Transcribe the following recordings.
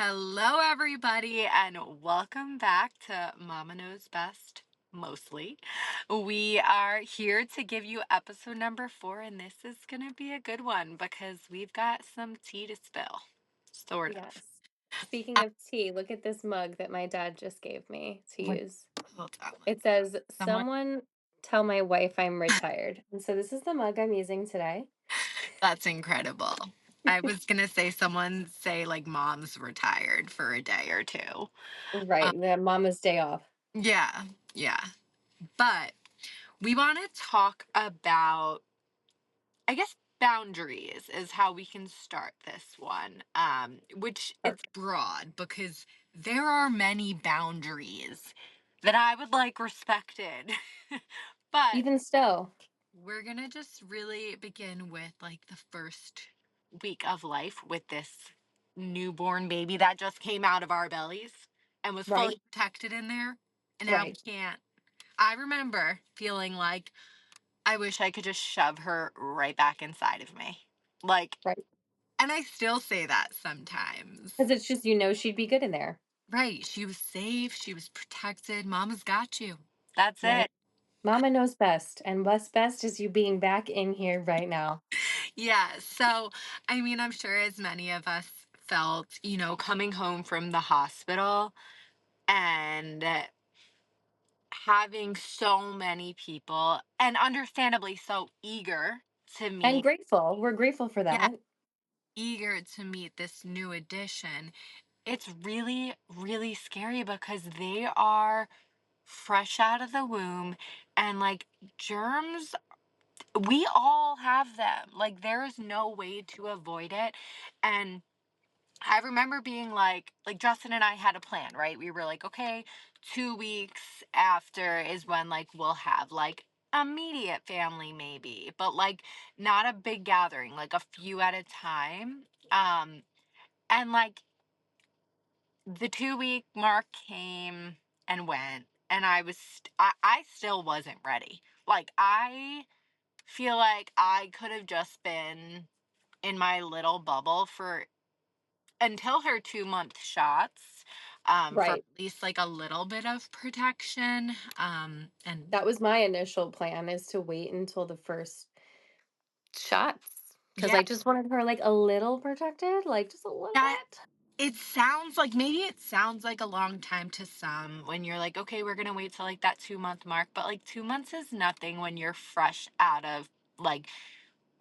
Hello, everybody, and welcome back to Mama Knows Best, mostly. We are here to give you episode number 4, and this is going to be a good one because we've got some tea to spill, sort of. Yes. Speaking of tea, look at this mug that my dad just gave me to What? use. Hold on, It says, someone. "Someone tell my wife I'm retired." And so this is the mug I'm using today. That's incredible. I was going to say, someone say, like, mom's retired for a day or two. Right, the mama's day off. Yeah, yeah. But we want to talk about, I guess, boundaries is how we can start this one. Which it's Perfect. broad because there are many boundaries that I would like respected. But Even still. we're gonna just really begin with like the first week of life with this newborn baby that just came out of our bellies and was Right, fully protected in there. And now we right, can't. I remember feeling like I wish I could just shove her right back inside of me. Like, right. and I still say that sometimes. Because it's just, she'd be good in there. Right. She was safe. She was protected. Mama's got you. That's Right. it. Mama knows best. And what's best is you being back in here right now. Yeah. So, I mean, I'm sure as many of us felt, coming home from the hospital and having so many people and understandably so eager to And meet. grateful. We're grateful for Yeah. that. Eager to meet this new addition. It's really, really scary because they are fresh out of the womb and like germs, we all have them. Like there is no way to avoid it. And I remember being like Justin and I had a plan, right? We were like, okay, 2 weeks after is when like we'll have like immediate family maybe, but like not a big gathering, like a few at a time. And like the 2 week mark came and went, and I still wasn't ready. Like I feel like I could have just been in my little bubble for until her 2 month shots, for Right. at least like a little bit of protection. And That was my initial plan, is to wait until the first shots, because yeah, I just wanted her, like, a little protected, like, just a little that bit. it sounds like maybe it sounds like a long time to some when you're like, okay, we're gonna wait till like that 2 month mark, but like 2 months is nothing when you're fresh out of like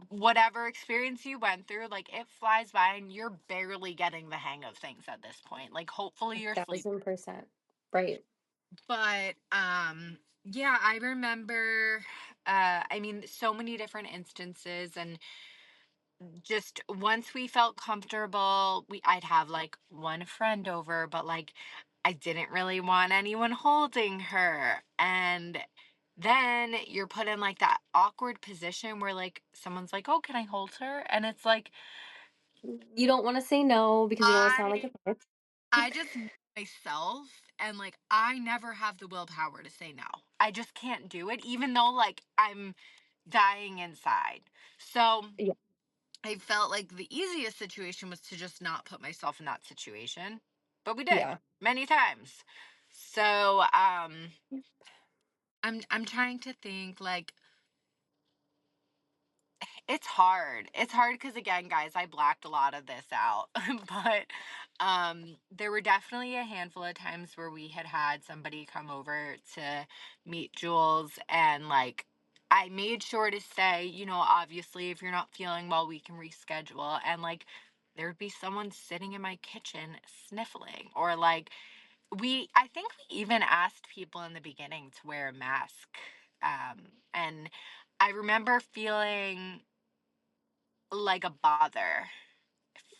whatever experience you went through. Like it flies by and you're barely getting the hang of things at this point. Like hopefully you're sleeping. 1,000%. Right. But yeah, I remember I mean so many different instances, and just once we felt comfortable, I'd have like one friend over, but like I didn't really want anyone holding her. And then you're put in like that awkward position where like someone's like, "Oh, can I hold her?" And it's like You don't wanna say no because you don't wanna sound like I a bitch. I just know myself, and like I never have the willpower to say no. I just can't do it even though like I'm dying inside. So Yeah, I felt like the easiest situation was to just not put myself in that situation. But we did yeah. many times. So I'm trying to think like it's hard. It's hard because again, guys, I blacked a lot of this out. But there were definitely a handful of times where we had somebody come over to meet Jules, and like I made sure to say, obviously if you're not feeling well, we can reschedule. And like there'd be someone sitting in my kitchen sniffling, or like I think we even asked people in the beginning to wear a mask. And I remember feeling like a bother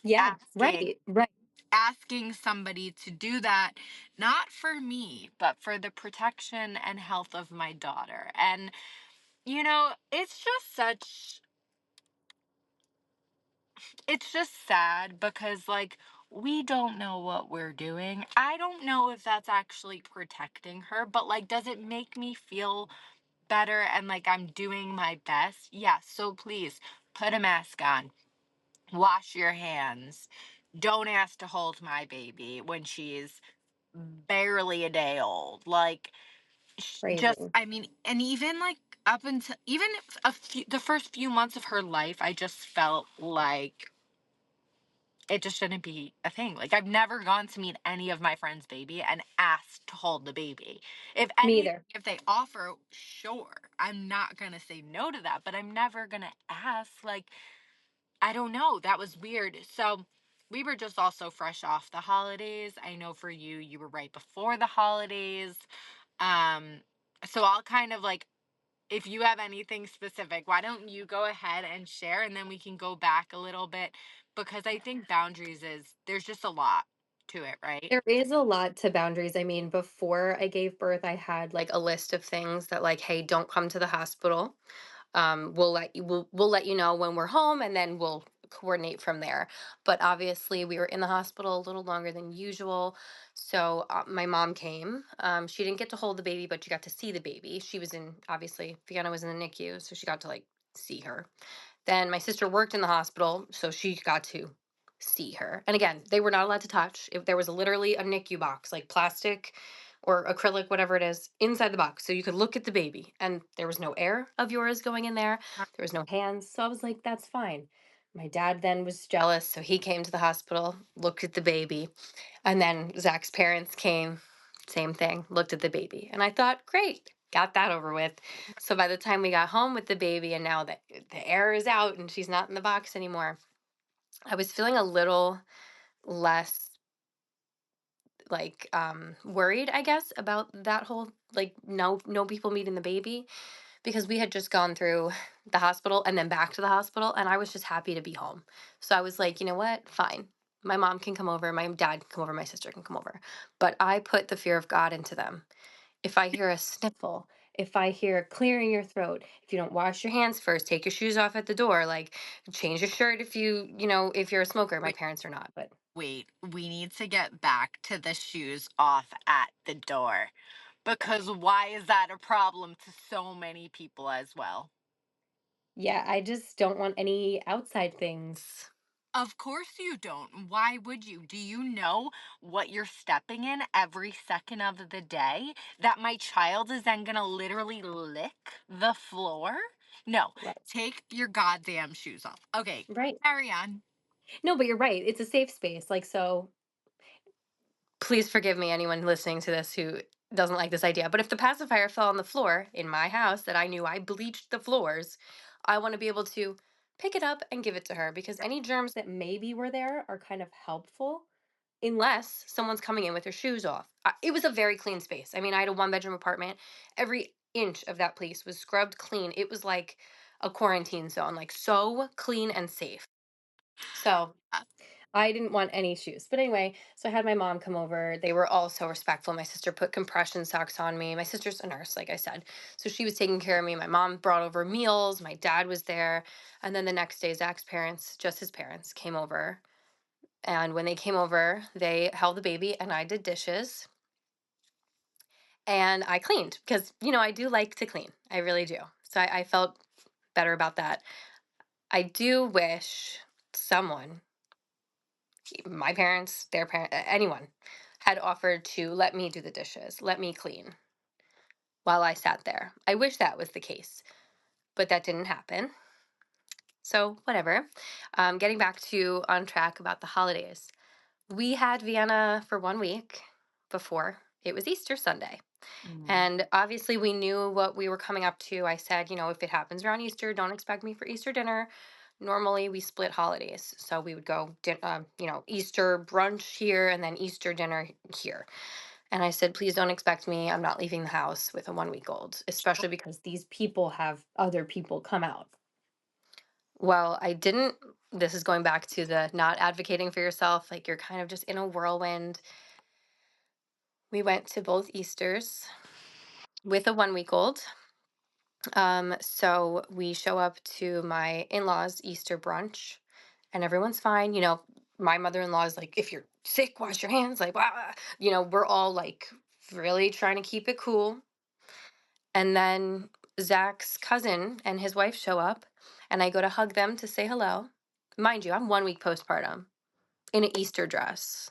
Yeah, asking right, right. asking somebody to do that, not for me but for the protection and health of my daughter. And it's just sad because like we don't know what we're doing. I don't know if that's actually protecting her, but like does it make me feel better and like I'm doing my best? Yes, so please put a mask on, wash your hands, don't ask to hold my baby when she's barely a day old. Like, just, Crazy. I mean, and even like up until even the first few months of her life, I just felt like it just shouldn't be a thing. Like, I've never gone to meet any of my friends' baby and asked to hold the baby. Me either. If they offer, sure, I'm not gonna say no to that, but I'm never gonna ask. Like, I don't know. That was weird. So we were just also fresh off the holidays. I know for you, you were right before the holidays. Um, so I'll kind of like, if you have anything specific, why don't you go ahead and share, and then we can go back a little bit, because I think boundaries is, there's just a lot to it, right? There is a lot to boundaries. I mean, before I gave birth, I had like a list of things that like, hey, don't come to the hospital. We'll let you know when we're home, and then we'll coordinate from there. But obviously, we were in the hospital a little longer than usual. So my mom came. She didn't get to hold the baby, but she got to see the baby. She was in, obviously, Fiona was in the NICU, so she got to like see her. Then my sister worked in the hospital, so she got to see her. And again, they were not allowed to touch. If there was literally a NICU box, like plastic or acrylic, whatever it is, inside the box, so you could look at the baby. And there was no air of yours going in there. There was no hands. So I was like, that's fine. My dad then was jealous, so he came to the hospital, looked at the baby, and then Zach's parents came, same thing, looked at the baby. And I thought, great, got that over with. So by the time we got home with the baby, and now that the air is out and she's not in the box anymore, I was feeling a little less like worried, I guess, about that whole like no people meeting the baby, because we had just gone through the hospital and then back to the hospital, and I was just happy to be home. So I was like, you know what? Fine. My mom can come over, my dad can come over, my sister can come over. But I put the fear of God into them. If I hear a sniffle, if I hear clearing your throat, if you don't wash your hands first, take your shoes off at the door, like change your shirt if if you're a smoker. My Wait, parents are not, but wait, we need to get back to the shoes off at the door, because why is that a problem to so many people as well? yeah, I just don't want any outside things. Of course you don't. Why would you? Do you know what you're stepping in every second of the day? That my child is then gonna literally lick the floor? No, Right. take your goddamn shoes off. Okay, Right. carry on. No, but you're right. It's a safe space. Like, so please forgive me, anyone listening to this who doesn't like this idea. But if the pacifier fell on the floor in my house that I knew I bleached the floors, I want to be able to pick it up and give it to her, because any germs that maybe were there are kind of helpful unless someone's coming in with their shoes off. It was a very clean space. I mean, I had a one bedroom apartment. Every inch of that place was scrubbed clean. It was like a quarantine zone, like so clean and safe. So Uh, I didn't want any shoes. But anyway, so I had my mom come over. They were all so respectful. My sister put compression socks on me. My sister's a nurse, like I said. So she was taking care of me. My mom brought over meals. My dad was there. And then the next day, Zach's parents, just his parents, came over. And when they came over, they held the baby and I did dishes and I cleaned because, I do like to clean. I really do. So I felt better about that. I do wish someone, my parents, their parent, anyone, had offered to let me do the dishes, let me clean while I sat there. I wish that was the case, but that didn't happen. So, whatever. Getting back to on track about the holidays. We had Vienna for 1 week before it was Easter Sunday. mm, And obviously, we knew what we were coming up to. I said, if it happens around Easter, don't expect me for Easter dinner. Normally, we split holidays. So we would go, Easter brunch here and then Easter dinner here. And I said, please don't expect me. I'm not leaving the house with a 1 week old, especially because these people have other people come out. Well, I didn't. This is going back to the not advocating for yourself. Like, you're kind of just in a whirlwind. We went to both Easters with a 1 week old. So we show up to my in-laws' Easter brunch, and everyone's fine. My mother-in-law is like, if you're sick, wash your hands. Like, wow. We're all like really trying to keep it cool. And then Zach's cousin and his wife show up, and I go to hug them to say hello. Mind you, I'm 1 week postpartum. in an Easter dress.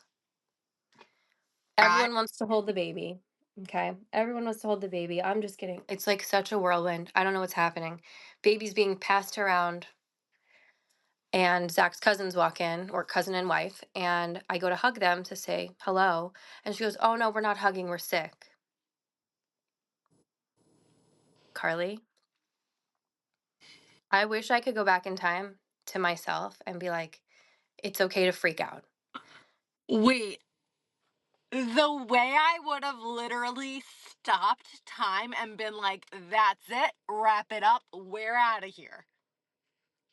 I Everyone wants to hold the baby. Okay. Everyone wants to hold the baby. I'm just kidding. It's like such a whirlwind. I don't know what's happening. Baby's being passed around, and Zach's cousins walk in, or cousin and wife, and I go to hug them to say hello. And she goes, "Oh, no, we're not hugging. We're sick." Carly, I wish I could go back in time to myself and be like, it's okay to freak out. wait, the way I would have literally stopped time and been like, "That's it, wrap it up, we're out of here."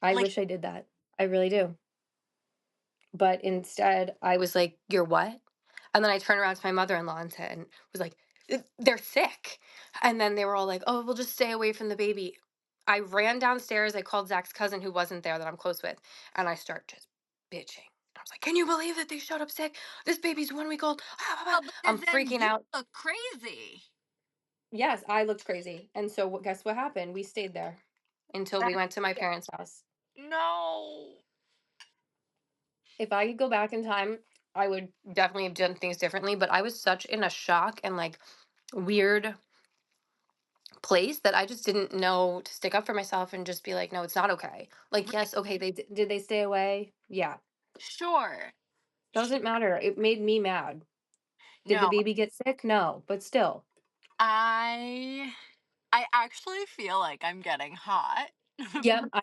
I Like, wish I did that. I really do. But instead, I was like, "You're what?" And then I turned around to my mother-in-law and said, and was like, They're sick." And then they were all like, "Oh, we'll just stay away from the baby." I ran downstairs. I called Zach's cousin, who wasn't there, that I'm close with, and I start just bitching. I was like, "Can you believe that they showed up sick? This baby's 1 week old." well, I'm because then freaking you out. look crazy. Yes, I looked crazy. And so guess what happened? We stayed there until we went to my parents' house. No. If I could go back in time, I would definitely have done things differently, but I was such in a shock and like weird place that I just didn't know to stick up for myself and just be like, "No, it's not okay." Like, Right. yes, okay, did they stay away? Yeah. Sure. Sh- Doesn't matter. It made me mad. Did the No, baby get sick? No, but still. I I actually feel like I'm getting hot. Yep.